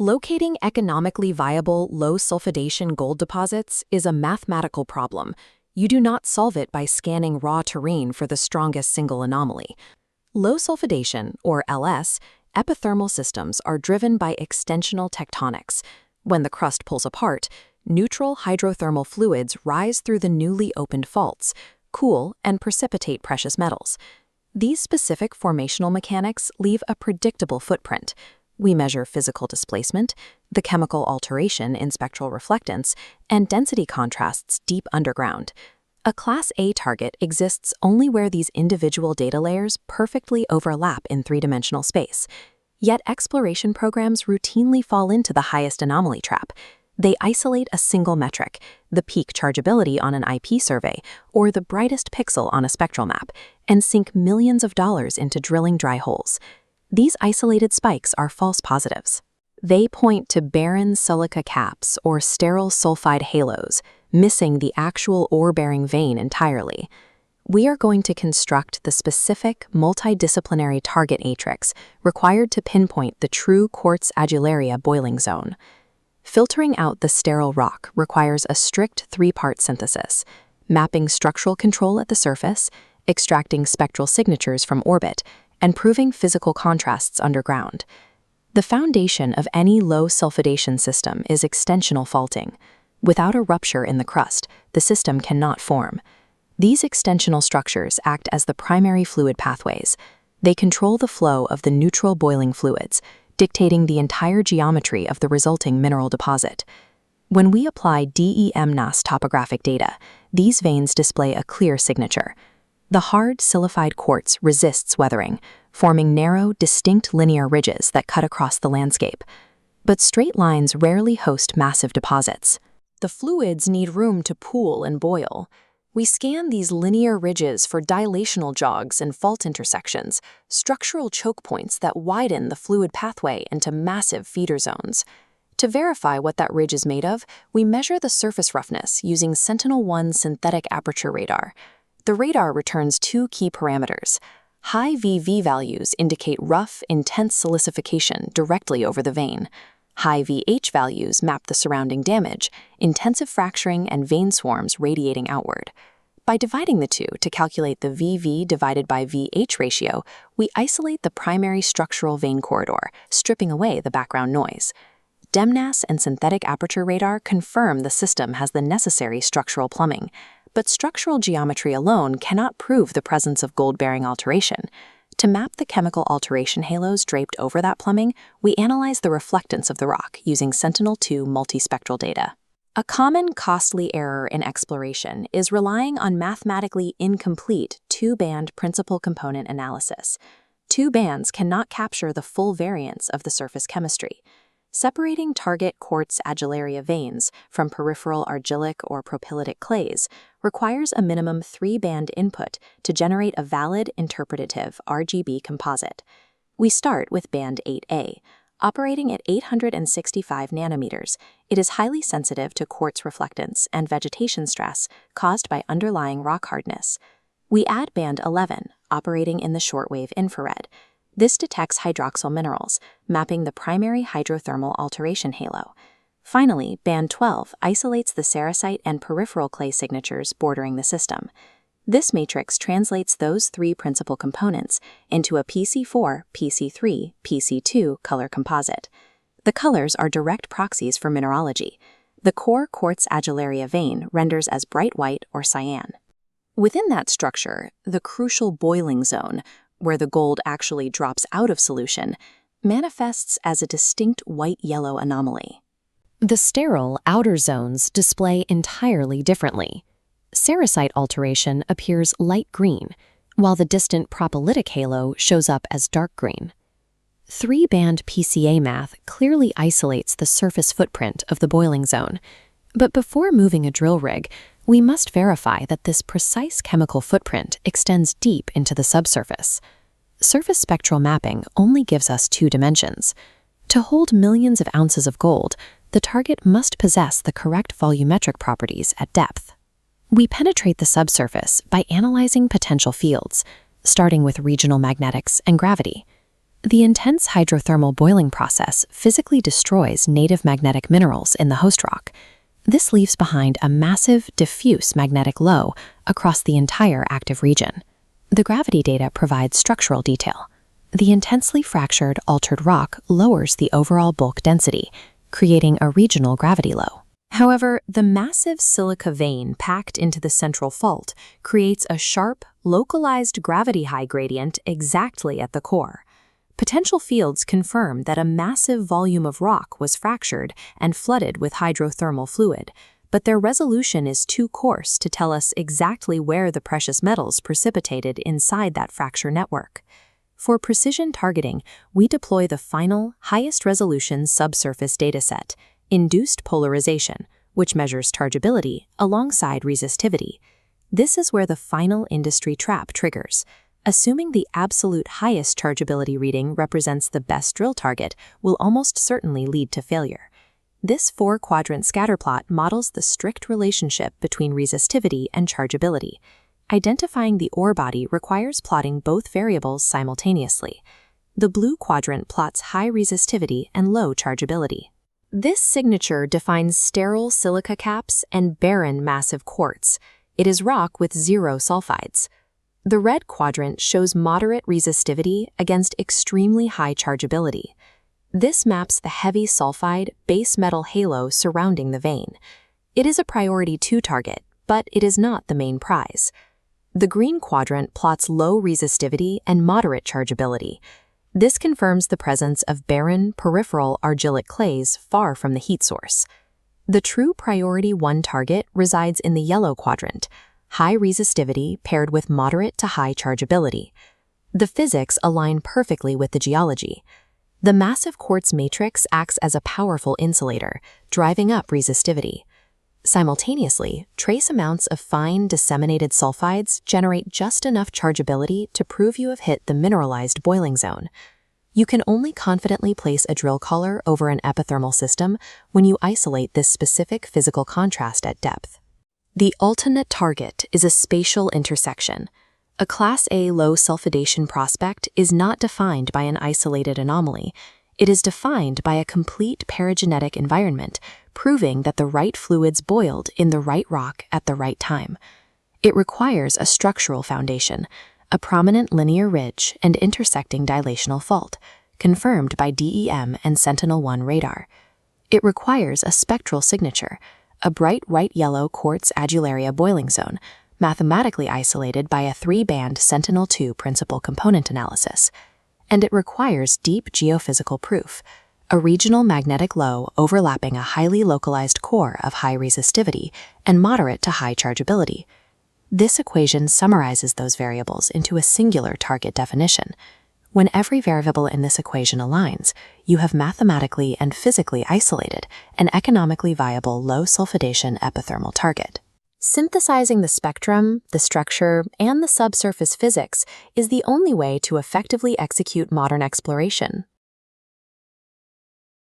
Locating economically viable, low-sulfidation gold deposits is a mathematical problem. You do not solve it by scanning raw terrain for the strongest single anomaly. Low-sulfidation, or LS, epithermal systems are driven by extensional tectonics. When the crust pulls apart, neutral hydrothermal fluids rise through the newly opened faults, cool, and precipitate precious metals. These specific formational mechanics leave a predictable footprint. We measure physical displacement, the chemical alteration in spectral reflectance, and density contrasts deep underground. A Class A target exists only where these individual data layers perfectly overlap in three-dimensional space. Yet exploration programs routinely fall into the highest anomaly trap. They isolate a single metric, the peak chargeability on an IP survey, or the brightest pixel on a spectral map, and sink millions of dollars into drilling dry holes. These isolated spikes are false positives. They point to barren silica caps or sterile sulfide halos, missing the actual ore-bearing vein entirely. We are going to construct the specific, multidisciplinary target matrix required to pinpoint the true quartz adularia boiling zone. Filtering out the sterile rock requires a strict three-part synthesis: mapping structural control at the surface, extracting spectral signatures from orbit, and proving physical contrasts underground. The foundation of any low-sulfidation system is extensional faulting. Without a rupture in the crust, the system cannot form. These extensional structures act as the primary fluid pathways. They control the flow of the neutral boiling fluids, dictating the entire geometry of the resulting mineral deposit. When we apply DEMNAS topographic data, these veins display a clear signature. The hard, silicified quartz resists weathering, forming narrow, distinct linear ridges that cut across the landscape. But straight lines rarely host massive deposits. The fluids need room to pool and boil. We scan these linear ridges for dilational jogs and fault intersections, structural choke points that widen the fluid pathway into massive feeder zones. To verify what that ridge is made of, we measure the surface roughness using Sentinel-1 synthetic aperture radar. The radar returns two key parameters. High VV values indicate rough, intense silicification directly over the vein. High VH values map the surrounding damage, intensive fracturing and vein swarms radiating outward. By dividing the two to calculate the VV divided by VH ratio, we isolate the primary structural vein corridor, stripping away the background noise. DEMNAS and synthetic aperture radar confirm the system has the necessary structural plumbing. But structural geometry alone cannot prove the presence of gold-bearing alteration. To map the chemical alteration halos draped over that plumbing, we analyze the reflectance of the rock using Sentinel-2 multispectral data. A common costly error in exploration is relying on mathematically incomplete two-band principal component analysis. Two bands cannot capture the full variance of the surface chemistry. Separating target quartz adularia veins from peripheral argillic or propylitic clays requires a minimum three-band input to generate a valid interpretative RGB composite. We start with band 8A. Operating at 865 nanometers, it is highly sensitive to quartz reflectance and vegetation stress caused by underlying rock hardness. We add band 11, operating in the shortwave infrared. This detects hydroxyl minerals, mapping the primary hydrothermal alteration halo. Finally, band 12 isolates the sericite and peripheral clay signatures bordering the system. This matrix translates those three principal components into a PC4, PC3, PC2 color composite. The colors are direct proxies for mineralogy. The core quartz adularia vein renders as bright white or cyan. Within that structure, the crucial boiling zone, where the gold actually drops out of solution, manifests as a distinct white-yellow anomaly. The sterile outer zones display entirely differently. Sericite alteration appears light green, while the distant propylitic halo shows up as dark green. Three-band PCA math clearly isolates the surface footprint of the boiling zone, but before moving a drill rig, we must verify that this precise chemical footprint extends deep into the subsurface. Surface spectral mapping only gives us two dimensions. To hold millions of ounces of gold, the target must possess the correct volumetric properties at depth. We penetrate the subsurface by analyzing potential fields, starting with regional magnetics and gravity. The intense hydrothermal boiling process physically destroys native magnetic minerals in the host rock. This leaves behind a massive, diffuse magnetic low across the entire active region. The gravity data provides structural detail. The intensely fractured, altered rock lowers the overall bulk density, creating a regional gravity low. However, the massive silica vein packed into the central fault creates a sharp, localized gravity high gradient exactly at the core. Potential fields confirm that a massive volume of rock was fractured and flooded with hydrothermal fluid, but their resolution is too coarse to tell us exactly where the precious metals precipitated inside that fracture network. For precision targeting, we deploy the final, highest resolution subsurface dataset, induced polarization, which measures chargeability alongside resistivity. This is where the final industry trap triggers. Assuming the absolute highest chargeability reading represents the best drill target will almost certainly lead to failure. This 4-quadrant scatterplot models the strict relationship between resistivity and chargeability. Identifying the ore body requires plotting both variables simultaneously. The blue quadrant plots high resistivity and low chargeability. This signature defines sterile silica caps and barren massive quartz. It is rock with 0 sulfides. The red quadrant shows moderate resistivity against extremely high chargeability. This maps the heavy sulfide base metal halo surrounding the vein. It is a priority 2 target, but it is not the main prize. The green quadrant plots low resistivity and moderate chargeability. This confirms the presence of barren, peripheral argillic clays far from the heat source. The true priority 1 target resides in the yellow quadrant, high resistivity paired with moderate to high chargeability. The physics align perfectly with the geology. The massive quartz matrix acts as a powerful insulator, driving up resistivity. Simultaneously, trace amounts of fine disseminated sulfides generate just enough chargeability to prove you have hit the mineralized boiling zone. You can only confidently place a drill collar over an epithermal system when you isolate this specific physical contrast at depth. The ultimate target is a spatial intersection. A Class A low sulfidation prospect is not defined by an isolated anomaly. It is defined by a complete paragenetic environment, proving that the right fluids boiled in the right rock at the right time. It requires a structural foundation, a prominent linear ridge and intersecting dilational fault, confirmed by DEM and Sentinel-1 radar. It requires a spectral signature, a bright white-yellow quartz adularia boiling zone, mathematically isolated by a 3-band Sentinel-2 principal component analysis. And it requires deep geophysical proof, a regional magnetic low overlapping a highly localized core of high resistivity and moderate to high chargeability. This equation summarizes those variables into a singular target definition. When every variable in this equation aligns, you have mathematically and physically isolated an economically viable low sulfidation epithermal target. Synthesizing the spectrum, the structure, and the subsurface physics is the only way to effectively execute modern exploration.